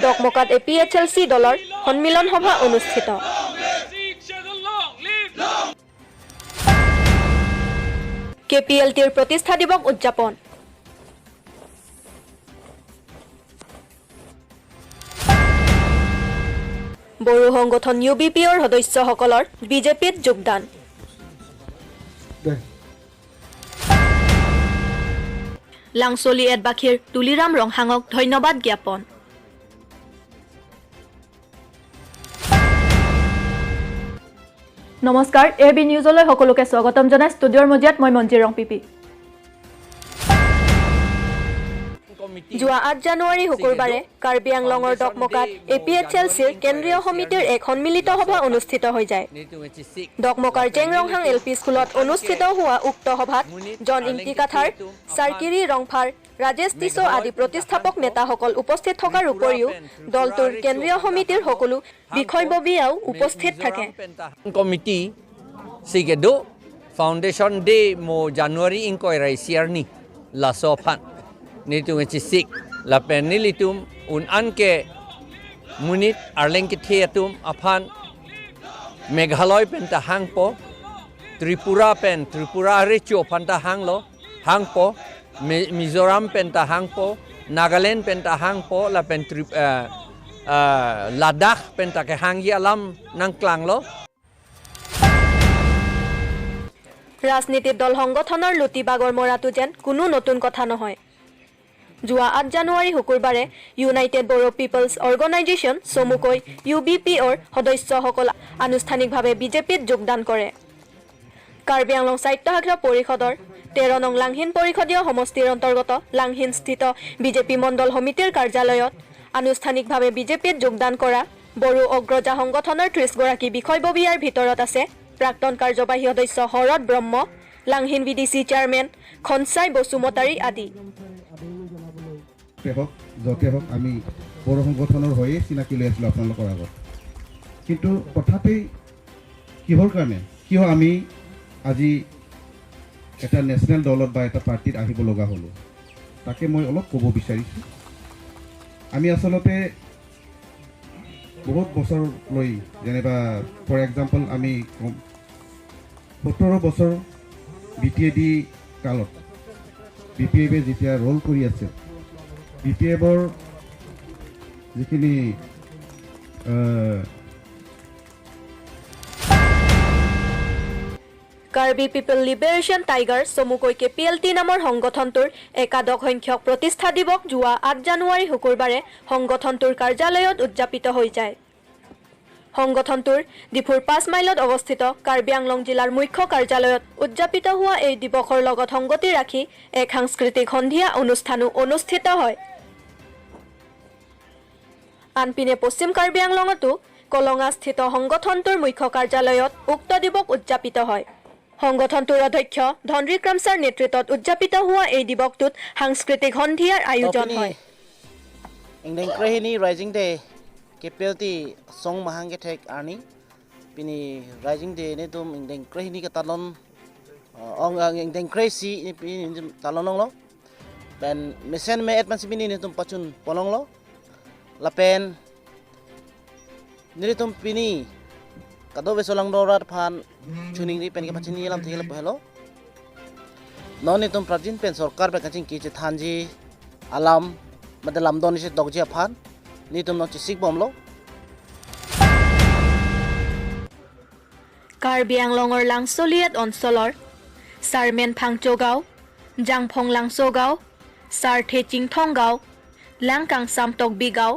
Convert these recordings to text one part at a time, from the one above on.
ডকমকাত APHLC দলৰ সন্মিলন সভা অনুষ্ঠিত। KPLTৰ প্ৰতিষ্ঠা দিৱস উদযাপন। বড়ো সংগঠন UBPৰ সদস্যসকলৰ বিজেপিত যোগদান। লাংচলি এডবাখীৰ তুলিৰাম ৰংহাঙক ধন্যবাদ জ্ঞাপন। নমস্কাৰ, AB নিউজলৈ সকলোকে স্বাগতম জনাই ষ্টুডিঅ'ৰ মজিয়াত মই মঞ্জিৰ ৰং পিপি। যোৱা 8 জানুৱাৰী শুকুৰবাৰে কাৰ্বি আংলঙৰ ডকমকাত APHLCৰ কেন্দ্ৰীয় সমিতিৰ এক সন্মিলিত সভা অনুষ্ঠিত হৈ যায়। ডকমকাৰ জেংৰংহাং LP স্কুলত অনুষ্ঠিত হোৱা উক্ত সভাত জন ইংটিকাথাৰ, চাৰ্কিৰি ৰংফাৰ, ৰাজেশ টিছো আদি প্ৰতিষ্ঠাপক নেতাসকল উপস্থিত থকাৰ উপৰিও দলটোৰ কেন্দ্ৰীয় সমিতিৰ সকলো বিষয়ববীয়াও উপস্থিত থাকে। কমিটি সিগেদো ফাউন্ডেশন ডে মো জানুৱাৰী inquiry সিয়ারনি লাসোফান nitu ngesik la penilitum un anke munit arlengke theatum aphan Meghalaya penta hangpo Tripura recho panta hanglo hangpo Mizoram penta hangpo Nagaland penta hangpo la pen Ladakh penta ke hangi alam nang klanglo ৰাজনীতিৰ দল সংগঠনৰ লুটিবাগৰ মৰাটো যেন কোনো নতুন কথা নহয়। যোৱা 8 জানুৱাৰী শুকুৰবাৰে ইউনাইটেড বড়ো পিপলছ অৰ্গেনাইজেশ্যন চমুকৈ UBPৰ সদস্যসকল আনুষ্ঠানিকভাৱে বিজেপিত যোগদান কৰে। কাৰ্বি আংলং সাহিত্য শাখা পৰিষদৰ 13 নং লাংহিন পৰিষদীয় সমষ্টিৰ অন্তৰ্গত লাংহিনস্থিত বিজেপি মণ্ডল সমিতিৰ কাৰ্যালয়ত আনুষ্ঠানিকভাৱে বিজেপিত যোগদান কৰা বড়ো অগ্ৰজা সংগঠনৰ 30 গৰাকী বিষয়ববীয়াৰ ভিতৰত আছে প্ৰাক্তন কাৰ্যবাহী সদস্য শৰদ ব্ৰহ্ম, লাংহিন VDC চেয়াৰমেন খনচাই বসুমতাৰী আদি। যতে হোক আমি বড়ো সংগঠনৰ হৈয়ে চিনাকি লৈ আছিলোঁ আপোনালোকৰ আগত, কিন্তু তথাপি কিহৰ কাৰণে কিয় আমি আজি এটা নেশ্যনেল দলত বা এটা পাৰ্টিত আহিব লগা হ'লোঁ তাকে মই অলপ ক'ব বিচাৰিছোঁ। আমি আচলতে বহুত বছৰলৈ যেনিবা ফৰ এক্সাম্পল আমি 17 বছৰ BPAD কালত BPAB যেতিয়া ৰোল কৰি আছে BPABৰ যিখিনি কাৰ্বি পিপল লিবাৰেশ্যন টাইগাৰ চমুকৈ KPLT নামৰ সংগঠনটোৰ একাদশ সংখ্যক প্ৰতিষ্ঠা দিৱস যোৱা 8 জানুৱাৰী শুকুৰবাৰে সংগঠনটোৰ কাৰ্যালয়ত উদযাপিত হৈ যায়। সংগঠনটোৰ ডিফুৰ 5 মাইলত অৱস্থিত কাৰ্বি আংলং জিলাৰ মুখ্য কাৰ্যালয়ত উদযাপিত হোৱা এই দিৱসৰ লগত সংগতি ৰাখি এক সাংস্কৃতিক সন্ধিয়া অনুষ্ঠানো অনুষ্ঠিত হয়। আনপিনে পশ্চিম কাৰ্বি আংলঙতো কলঙাস্থিত সংগঠনটোৰ মুখ্য কাৰ্যালয়ত উক্ত দিৱস উদযাপিত হয়। সংগঠনটোৰ অধ্যক্ষ ধনৰিক ৰামছাৰ নেতৃত্বত উদযাপিত হোৱা এই দিৱসটোত সাংস্কৃতিক সন্ধিয়াৰ আয়োজন হয়। ইংডেংক্ৰেহিনী rising day KPLT song mahangke thek arni pini rising day ne tum indengkrehini ka talon ong indengkresi ni pini talon lo ben mesen me etman sibini ne tum pachun polong lo lapen ni tum pini kado besolang dorat phan chuning ri pen ke pachini lam thela pelo non ne tum prajin pen sarkar be kaching ki che thanji alam madalam doni se dogji phan ni tum no chisik bomlo Karbi আংলঙৰ লাংচলিয়াত অঞ্চলৰ চাৰমেন ফাংচো গাঁও, জাংফং লাংচো গাঁও, চাৰ্থে চিংথং গাঁও, লাংকাং চামটকবি গাঁও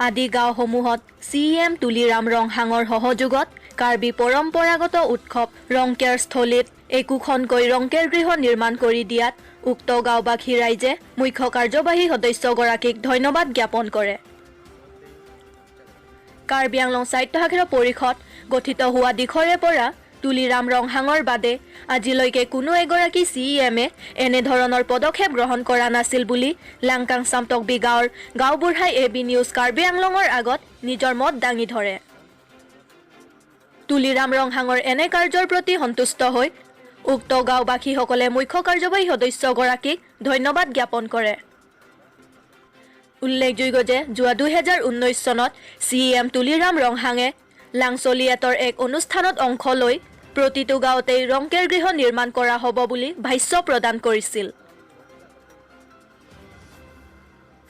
আদি গাঁওসমূহত CM Tuliram ৰংহাঙৰ সহযোগত কাৰ্বি পৰম্পৰাগত উৎসৱ ৰংকেৰ স্থলীত একোখনকৈ ৰংকেৰ গৃহ নিৰ্মাণ কৰি দিয়াত উক্ত গাঁওবাসী ৰাইজে মুখ্য কাৰ্যবাহী সদস্যগৰাকীক ধন্যবাদ জ্ঞাপন কৰে। কাৰ্বি আংলং সাহিত্য শাখা পৰিষদ গঠিত হোৱা দিশৰে পৰা তুলিৰাম ৰংহাঙৰ বাদে আজিলৈকে কোনো এগৰাকী CEM এনেধৰণৰ পদক্ষেপ গ্ৰহণ কৰা নাছিল বুলি লাংকাং চামটকবি গাঁৱৰ গাঁওবুঢ়াই AB নিউজ কাৰ্বি আংলঙৰ আগত নিজৰ মত দাঙি ধৰে। তুলিৰাম ৰংহাঙৰ এনে কাৰ্যৰ প্ৰতি সন্তুষ্ট হৈ উক্ত গাঁওবাসীসকলে মুখ্য কাৰ্যবাহী সদস্যগৰাকীক ধন্যবাদ জ্ঞাপন কৰে। উল্লেখযোগ্য যে যোৱা 2019 চনত CM তুলিৰাম ৰংহাঙে লাংচলিয়াতৰ এক অনুষ্ঠানত অংশ লৈ প্ৰতিটো গাঁৱতেই ৰংকেৰ গৃহ নিৰ্মাণ কৰা হ'ব বুলি ভাষ্য প্ৰদান কৰিছিল।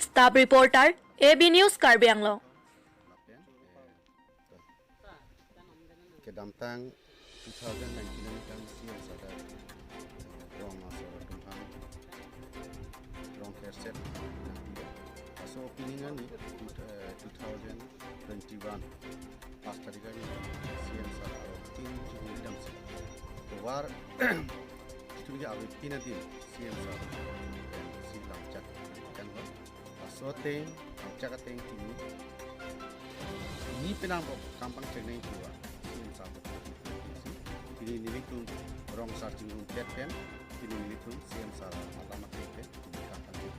Staff reporter AB news Karbi Anglong. Kedamtang 2019 kan siang sada rong asor tumhang rong kerset so openingan ni 2021 pas tadi kan siang sada tin jung dam se to war itu dia awet pinatin siang sada silang cak kan so teng cak teng ni penang kampang cengeng tua ini nilaikum rong searching room pen ini nilaikum siam salah alamat pen di kampung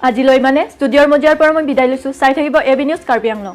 আজিলৈ মানে ষ্টুডিঅ'ৰ মজিয়াৰ পৰা মই বিদায় লৈছোঁ। চাই থাকিব AB news Karbi Anglong.